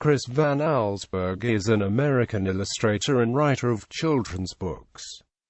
Chris Van Allsburg is an American illustrator and writer of children's books.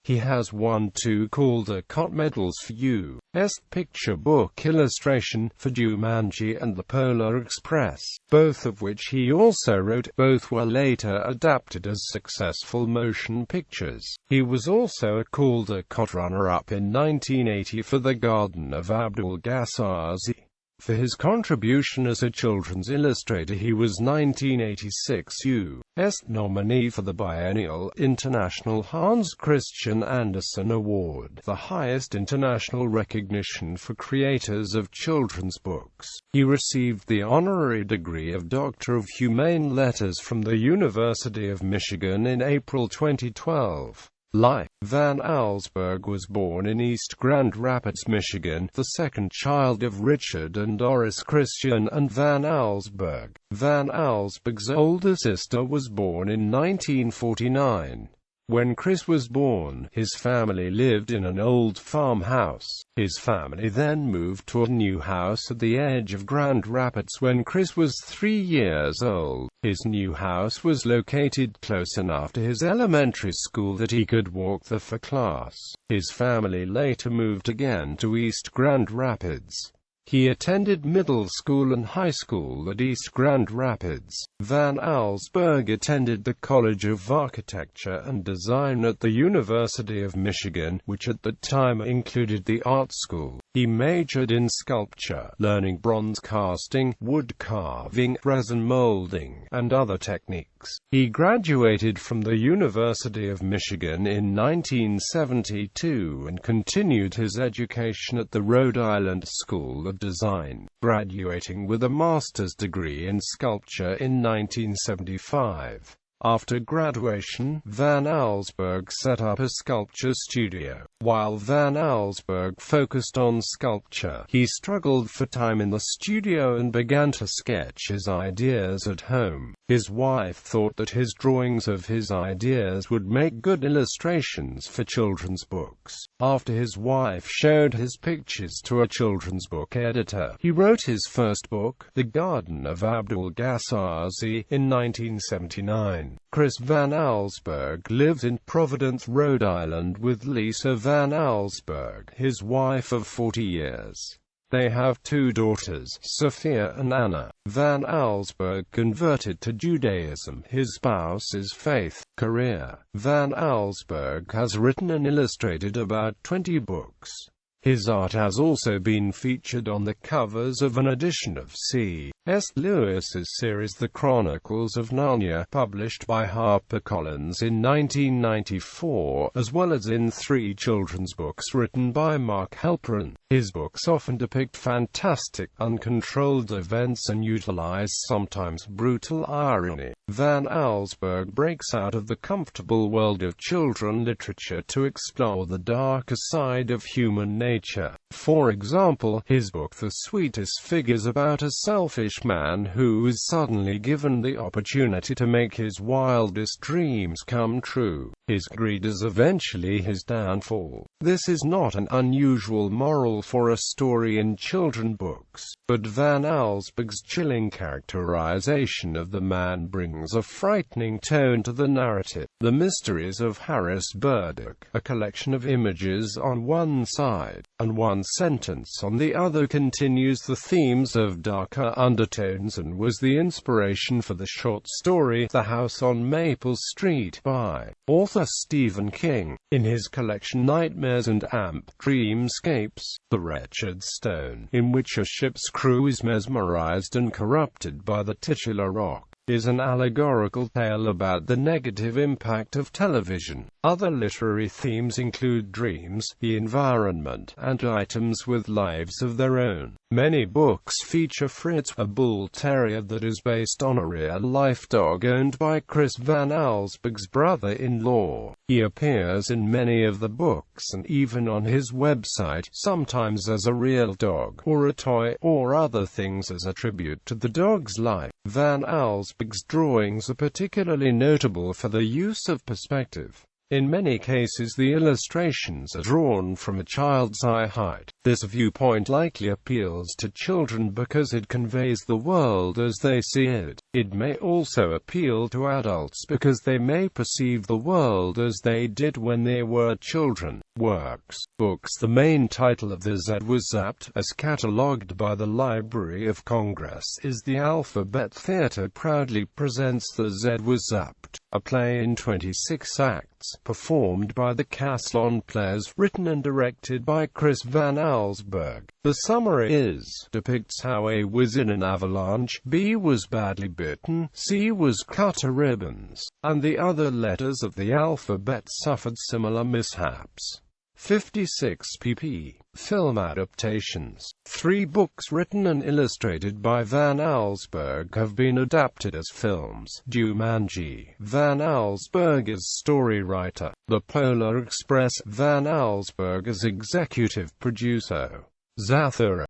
He has won 2 Caldecott Medals for U.S.picture book illustration, for Jumanji and the Polar Express, both of which he also wrote. Both were later adapted as successful motion pictures. He was also a Caldecott runner-up in 1980 for the Garden of Abdul Gasazi. For his contribution as a children's illustrator, he was 1986 U.S. nominee for the biennial International Hans Christian Andersen Award, the highest international recognition for creators of children's books. He received the honorary degree of Doctor of Humane Letters from the University of Michigan in April 2012. Life. Van Allsburg was born in East Grand Rapids, Michigan, the second child of Richard and Doris Christian and Van Allsburg. Van Allsburg's older sister was born in 1949. When Chris was born, his family lived in an old farmhouse. His family then moved to a new house at the edge of Grand Rapids when Chris was 3 years old. His new house was located close enough to his elementary school that he could walk there for class. His family later moved again to East Grand Rapids. He attended middle school and high school at East Grand Rapids. Van Allsburg attended the College of Architecture and Design at the University of Michigan, which at the time included the art school. He majored in sculpture, learning bronze casting, wood carving, resin molding, and other techniques. He graduated from the University of Michigan in 1972 and continued his education at the Rhode Island School of Design, graduating with a master's degree in sculpture in 1975. After graduation, Van Allsburg set up a sculpture studio. While Van Allsburg focused on sculpture, he struggled for time in the studio and began to sketch his ideas at home. His wife thought that his drawings of his ideas would make good illustrations for children's books. After his wife showed his pictures to a children's book editor, he wrote his first book, The Garden of Abdul Gasazi, in 1979. Chris Van Allsburg lives in Providence, Rhode Island with Lisa Van Allsburg, his wife of 40 years. They have 2 daughters, Sophia and Anna. Van Allsburg converted to Judaism, his spouse's faith. Career. Van Allsburg has written and illustrated about 20 books. His art has also been featured on the covers of an edition of C.S. Lewis's series The Chronicles of Narnia, published by HarperCollins in 1994, as well as in 3 children's books written by Mark Halperin. His books often depict fantastic, uncontrolled events and utilize sometimes brutal irony. Van Allsburg breaks out of the comfortable world of children literature to explore the darker side of human nature. For example, his book The Sweetest Fig is about a selfish man who is suddenly given the opportunity to make his wildest dreams come true. His greed is eventually his downfall. This is not an unusual moral for a story in children's books, but Van Allsburg's chilling characterization of the man brings a frightening tone to the narrative. The Mysteries of Harris Burdick, a collection of images on one side, and one sentence on the other, continues the themes of darker undertones and was the inspiration for the short story The House on Maple Street by author Stephen King. In his collection Nightmares and Amp Dreamscapes, The Wretched Stone, in which a ship's crew is mesmerized and corrupted by the titular rock, is an allegorical tale about the negative impact of television. Other literary themes include dreams, the environment, and items with lives of their own. Many books feature Fritz, a bull terrier that is based on a real-life dog owned by Chris Van Allsburg's brother-in-law. He appears in many of the books and even on his website, sometimes as a real dog, or a toy, or other things as a tribute to the dog's life. Van Allsburg's drawings are particularly notable for the use of perspective. In many cases the illustrations are drawn from a child's eye height. This viewpoint likely appeals to children because it conveys the world as they see it. It may also appeal to adults because they may perceive the world as they did when they were children. Works. Books. The main title of the Z was Zapped, as catalogued by the Library of Congress, is The Alphabet Theatre proudly presents The Z was Zapped, a play in 26 acts, performed by the Caslon Players, written and directed by Chris Van Allsburg. The summary is, depicts how A was in an avalanche, B was badly bitten, C was cut to ribbons, and the other letters of the alphabet suffered similar mishaps. 56 pp. Film adaptations. 3 books written and illustrated by Van Allsburg have been adapted as films. Jumanji. Van Allsburg is story writer. The Polar Express. Van Allsburg is executive producer. Zathura.